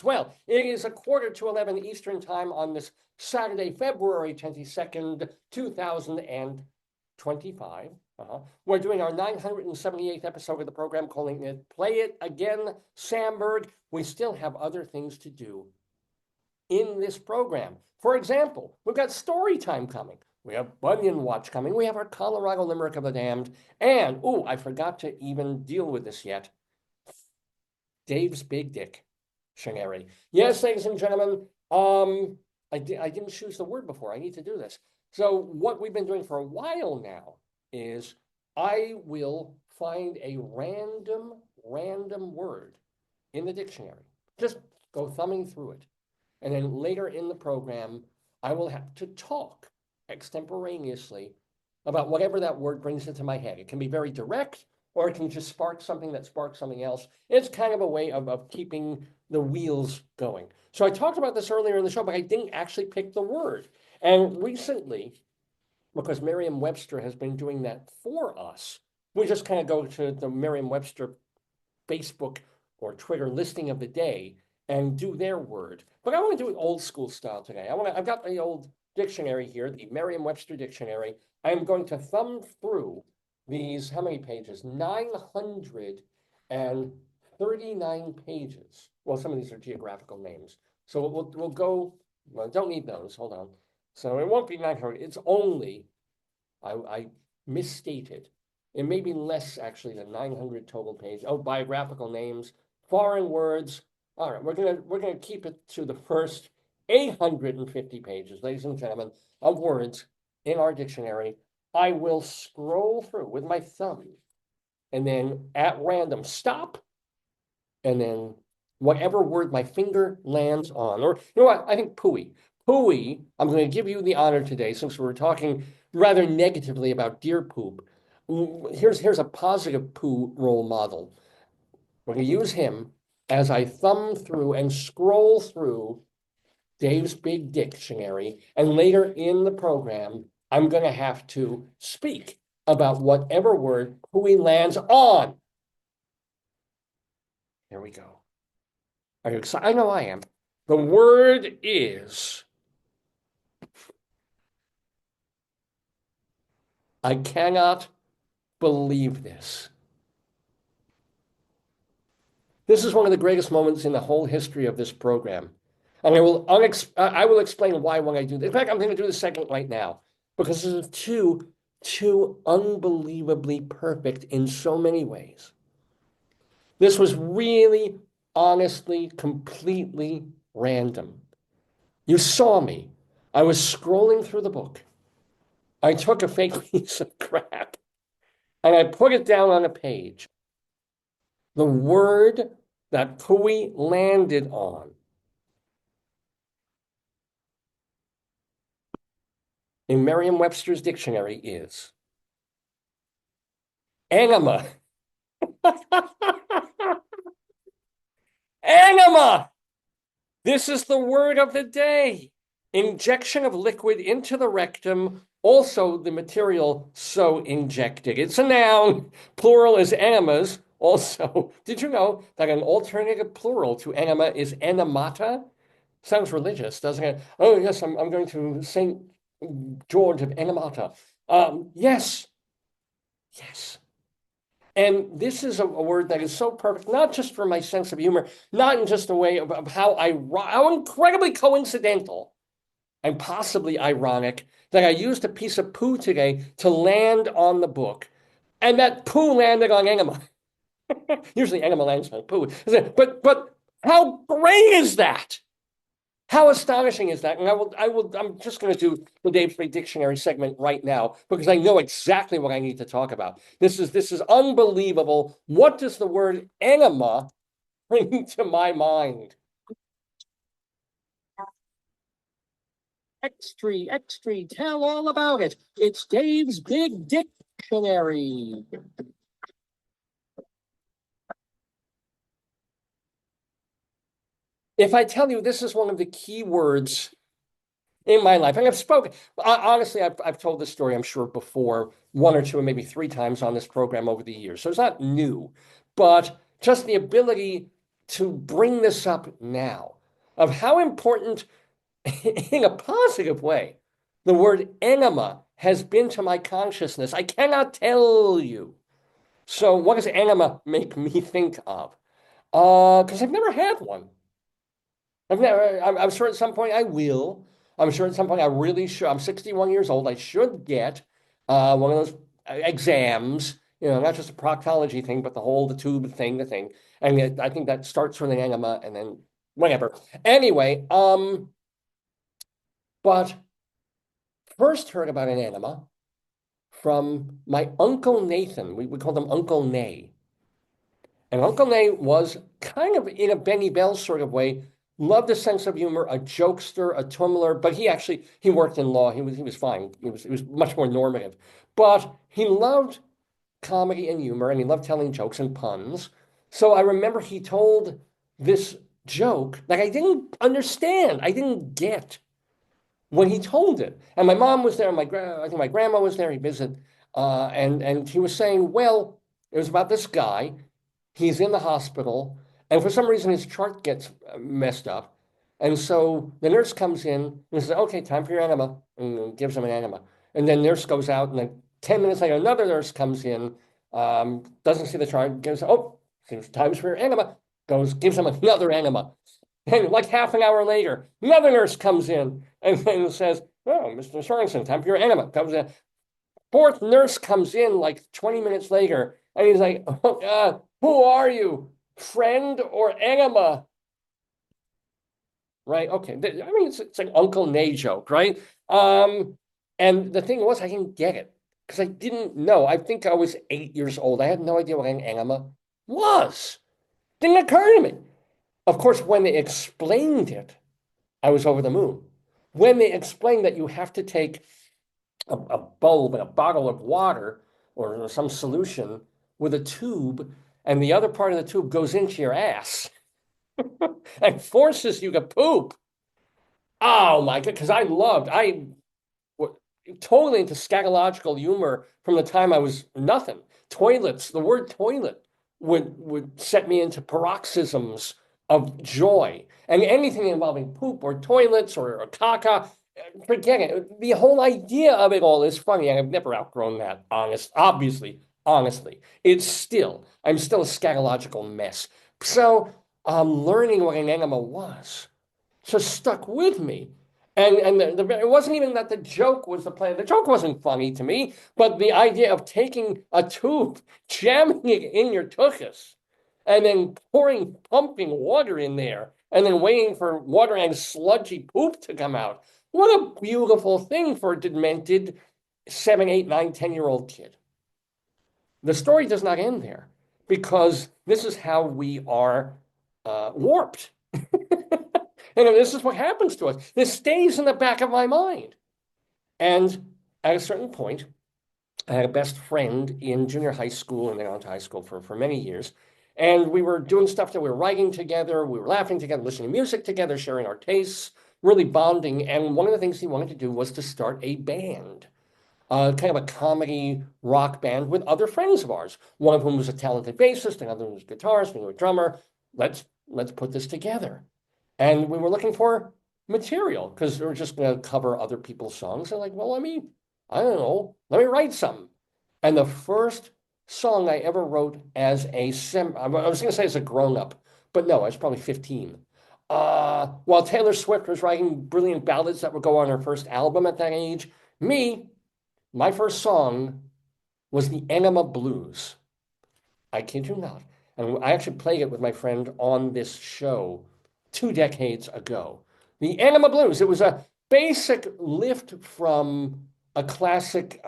Well, it is 11:15 Eastern Time on this Saturday, February 22nd, 2025. We're doing our 978th episode of the program, calling it Play It Again, Sandberg. We still have other things to do in this program. For example, we've got story time coming. We have Bunyan Watch coming. We have our Colorado Limerick of the Damned. And, I forgot to even deal with this yet. Dave's Big Dick. Dictionary. Yes, ladies and gentlemen, I didn't choose the word before. I need to do this. So what we've been doing for a while now is I will find a random word in the dictionary. Just go thumbing through it. And then later in the program, I will have to talk extemporaneously about whatever that word brings into my head. It can be very direct, or it can just spark something that sparks something else. It's kind of a way of keeping the wheels going. So I talked about this earlier in the show, but I didn't actually pick the word. And recently, because Merriam-Webster has been doing that for us, we just kind of go to the Merriam-Webster Facebook or Twitter listing of the day and do their word. But I want to do it old school style today. I've got the old dictionary here, the Merriam-Webster dictionary. I am going to thumb through these, how many pages? 939 pages. Well, some of these are geographical names. So we'll go, well, don't need those, hold on. So it won't be 900, it's only, I misstated. It may be less actually than 900 total pages. Oh, biographical names, foreign words. All right, we're gonna keep it to the first 850 pages, ladies and gentlemen, of words in our dictionary. I will scroll through with my thumb and then at random stop, and then whatever word my finger lands on, or you know what, I think pooey. Pooey, I'm going to give you the honor today, since we're talking rather negatively about deer poop. Here's a positive poo role model. We're going to use him as I thumb through and scroll through Dave's Big Dictionary, and later in the program, I'm going to have to speak about whatever word pooey lands on. Here we go. Are you excited? I know I am. The word is, I cannot believe this. This is one of the greatest moments in the whole history of this program. And I will explain why when I do this. In fact, I'm going to do the second right now, because this is too unbelievably perfect in so many ways. This was really, honestly, completely random. You saw me. I was scrolling through the book. I took a fake piece of crap and I put it down on a page. The word that pooey landed on in Merriam-Webster's dictionary is enema. Enema! This is the word of the day. Injection of liquid into the rectum, also the material so injected. It's a noun. Plural is enemas. Also, did you know that an alternative plural to enema is enemata? Sounds religious, doesn't it? Oh, yes, I'm going to St. George of Enemata. Yes. And this is a word that is so perfect, not just for my sense of humor, not in just a way of how incredibly coincidental and possibly ironic that I used a piece of poo today to land on the book, and that poo landed on enema. Usually enema lands on poo. But how great is that? How astonishing is that? And I'm just going to do the Dave's Big Dictionary segment right now, because I know exactly what I need to talk about. This is unbelievable. What does the word enema bring to my mind? Extra, tell all about it. It's Dave's Big Dictionary. If I tell you this is one of the key words in my life, and I've spoken, honestly, I've told this story, I'm sure, before, one or two, maybe three times on this program over the years. So it's not new, but just the ability to bring this up now of how important, in a positive way, the word enema has been to my consciousness. I cannot tell you. So what does enema make me think of? Because I've never had one. I'm sure at some point I will. I'm sure at some point I really should. I'm 61 years old. I should get one of those exams, not just a proctology thing, but the tube thing, the thing. And I think that starts with an enema and then whatever. Anyway, but first heard about an enema from my Uncle Nathan. We called him Uncle Nay. And Uncle Nay was kind of in a Benny Bell sort of way, loved a sense of humor, a jokester, a tumbler, but he worked in law. He was fine. He was much more normative. But he loved comedy and humor, and he loved telling jokes and puns. So I remember he told this joke that I didn't understand. I didn't get when he told it. And my mom was there, I think my grandma was there, he visited, and he was saying, well, it was about this guy. He's in the hospital, and for some reason his chart gets messed up. And so the nurse comes in and says, okay, time for your enema, and gives him an enema. And then nurse goes out, and then 10 minutes later, another nurse comes in, doesn't see the chart, seems time's for your enema, gives him another enema. And like half an hour later, another nurse comes in and then says, oh, Mr. Sorensen, time for your enema. Comes in. Fourth nurse comes in like 20 minutes later, and he's like, oh, who are you, friend or enema? Right? Okay. I mean, it's an Uncle Nay joke, right? And the thing was, I didn't get it because I didn't know. I think I was 8 years old. I had no idea what an enema was. Didn't occur to me. Of course, when they explained it, I was over the moon. When they explained that you have to take a bulb and a bottle of water or some solution with a tube, and the other part of the tube goes into your ass and forces you to poop. Oh my God, because I totally into scatological humor from the time I was nothing. Toilets, the word toilet would set me into paroxysms of joy. And anything involving poop or toilets or caca, forget it. The whole idea of it all is funny. I've never outgrown that, honestly. I'm still a scatological mess. So learning what an enema was just stuck with me. And it wasn't even that the joke was the plan. The joke wasn't funny to me, but the idea of taking a tube, jamming it in your tuchus, and then pumping water in there, and then waiting for water and sludgy poop to come out. What a beautiful thing for a demented 7, 8, 9, 10-year-old kid. The story does not end there because this is how we are warped. And this is what happens to us. This stays in the back of my mind. And at a certain point, I had a best friend in junior high school and then on to high school for many years. And we were doing stuff that we were writing together, we were laughing together, listening to music together, sharing our tastes, really bonding. And one of the things he wanted to do was to start a band, kind of a comedy rock band with other friends of ours. One of whom was a talented bassist, another was a guitarist, another a drummer. Let's put this together. And we were looking for material because we were just going to cover other people's songs. And like, well, I don't know, let me write something. And the first song I ever wrote I was going to say as a grown up, but no, I was probably 15. While Taylor Swift was writing brilliant ballads that would go on her first album at that age, my first song was the Enema Blues. I kid you not. And I actually played it with my friend on this show 2 decades ago. The Enema Blues. It was a basic lift from a classic,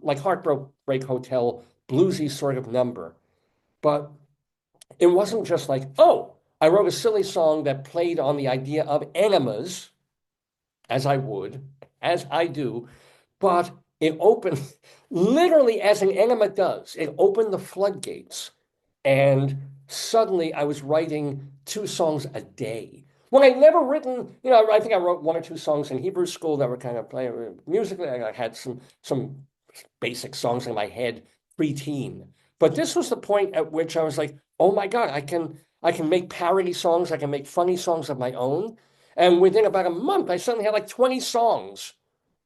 like Heartbreak Hotel, bluesy sort of number. But it wasn't just like, oh, I wrote a silly song that played on the idea of enemas, as I do, but it opened, literally as an enema does, it opened the floodgates. And suddenly I was writing 2 songs a day. When I'd never written, I think I wrote 1 or 2 songs in Hebrew school that were kind of playing musically. I had some basic songs in my head pre-teen. But this was the point at which I was like, oh my God, I can I can make parody songs. I can make funny songs of my own. And within about a month, I suddenly had like 20 songs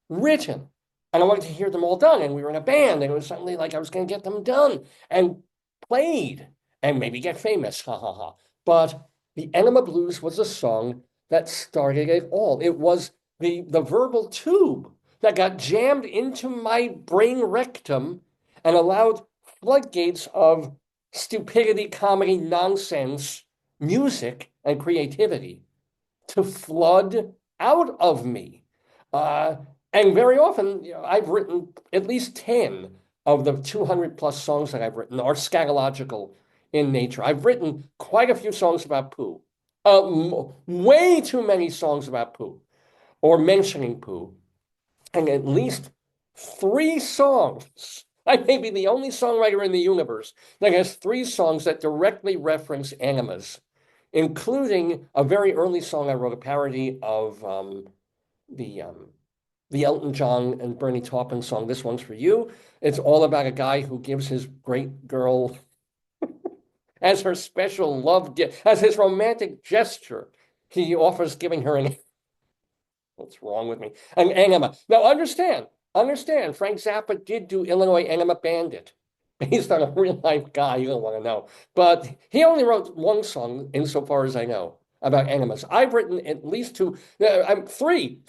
written. And I wanted to hear them all done. And we were in a band, and it was suddenly like I was going to get them done and played and maybe get famous. Ha ha ha. But the Enema Blues was a song that started it all. It was the verbal tube that got jammed into my brain rectum and allowed floodgates of stupidity, comedy, nonsense, music, and creativity to flood out of me. Uh, and very often, I've written at least 10 of the 200 plus songs that I've written are scatological in nature. I've written quite a few songs about poo, way too many songs about poo or mentioning poo, and at least 3 songs. I may be the only songwriter in the universe that has 3 songs that directly reference enemas, including a very early song I wrote, a parody of the the Elton John and Bernie Taupin song, This One's for You. It's all about a guy who gives his great girl as her special love gift, as his romantic gesture. He offers giving her an, what's wrong with me? An enema. Now understand, Frank Zappa did do Illinois Enema Bandit, based on a real life guy. You don't want to know. But he only wrote 1 song, insofar as I know, about enemas. I've written at least 2, I'm three,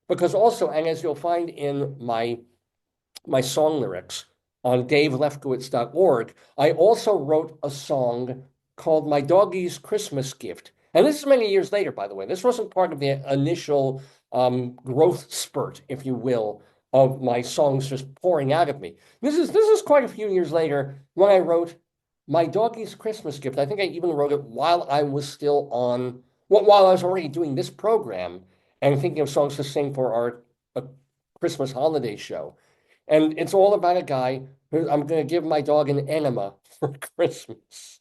because also, and as you'll find in my song lyrics on davelefkowitz.org, I also wrote a song called My Doggie's Christmas Gift. And this is many years later, by the way. This wasn't part of the initial growth spurt, if you will, of my songs just pouring out of me. This is quite a few years later when I wrote My Doggie's Christmas Gift. I think I even wrote it while I was still on, well, while I was already doing this program and thinking of songs to sing for our Christmas holiday show. And it's all about a guy who I'm going to give my dog an enema for Christmas.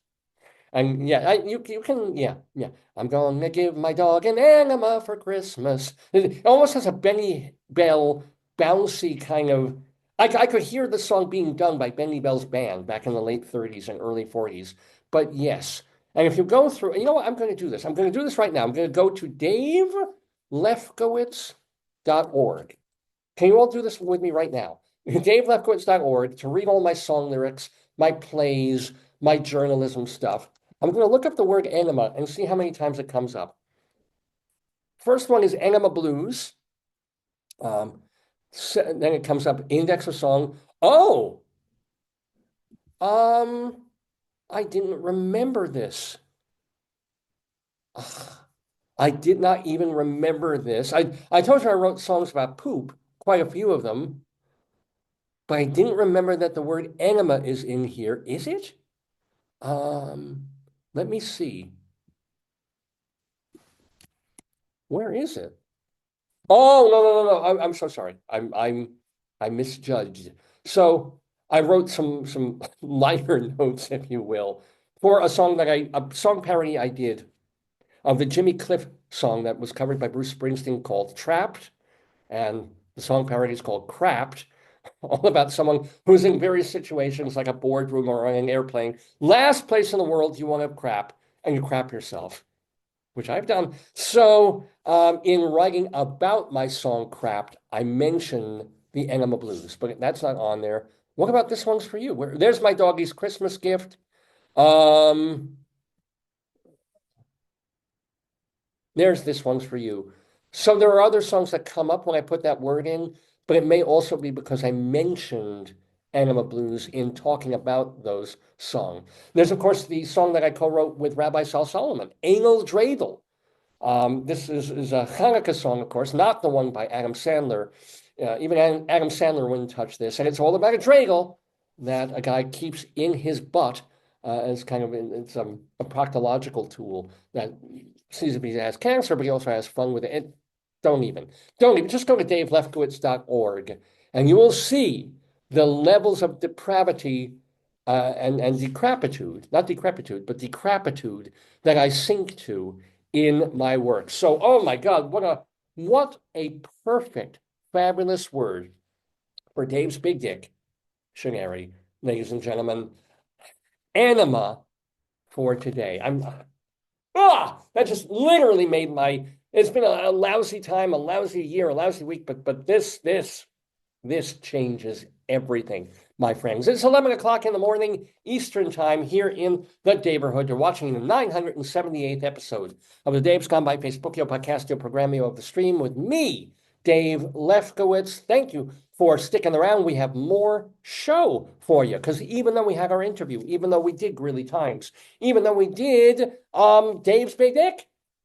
And yeah, you can, yeah. I'm going to give my dog an enema for Christmas. It almost has a Benny Bell bouncy kind of. I could hear the song being done by Benny Bell's band back in the late 30s and early 40s. But yes, and if you go through, you know what? I'm going to do this. I'm going to do this right now. I'm going to go to davelefkowitz.org. Can you all do this with me right now? davelefkowitz.org to read all my song lyrics, my plays, my journalism stuff. I'm going to look up the word enema and see how many times it comes up. First one is Enema Blues. Then it comes up index of song. Oh, I didn't remember this. Ugh, I did not even remember this. I told you I wrote songs about poop, quite a few of them, but I didn't remember that the word enema is in here. Is it? Let me see. Where is it? Oh, no. I'm so sorry. I misjudged. So I wrote some lighter notes, if you will, for a song a song parody I did of the Jimmy Cliff song that was covered by Bruce Springsteen called Trapped. And the song parody is called Crapped, all about someone who's in various situations like a boardroom or on an airplane. Last place in the world you want to crap, and you crap yourself, which I've done. So in writing about my song Crapped, I mention the Enema Blues, but that's not on there. What about This One's for You? There's my doggie's Christmas gift. There's This One's for You. So there are other songs that come up when I put that word in, but it may also be because I mentioned Enema Blues in talking about those songs. There's, of course, the song that I co-wrote with Rabbi Sol Solomon, Anal Dreidel. This is a Hanukkah song, of course, not the one by Adam Sandler. Even Adam Sandler wouldn't touch this. And it's all about a dreidel that a guy keeps in his butt as kind of it's a proctological tool that sees if he has cancer, but he also has fun with it. Don't even. Just go to davelefkowitz.org and you will see the levels of depravity and decrepitude, not decrepitude, but decrepitude that I sink to in my work. So, oh my God, what a perfect, fabulous word for Dave's big dick dictionary, ladies and gentlemen. Enema for today. That just literally made it's been a lousy time, a lousy year, a lousy week, but this changes everything, my friends. It's 11 o'clock in the morning, Eastern time here in the neighborhood. You're watching the 978th episode of the Dave's Gone By Facebookio Podcastio Programmio of the Stream with me, Dave Lefkowitz. Thank you for sticking around. We have more show for you, because even though we had our interview, even though we did Grilly Times, even though we did Dave's Big Dick,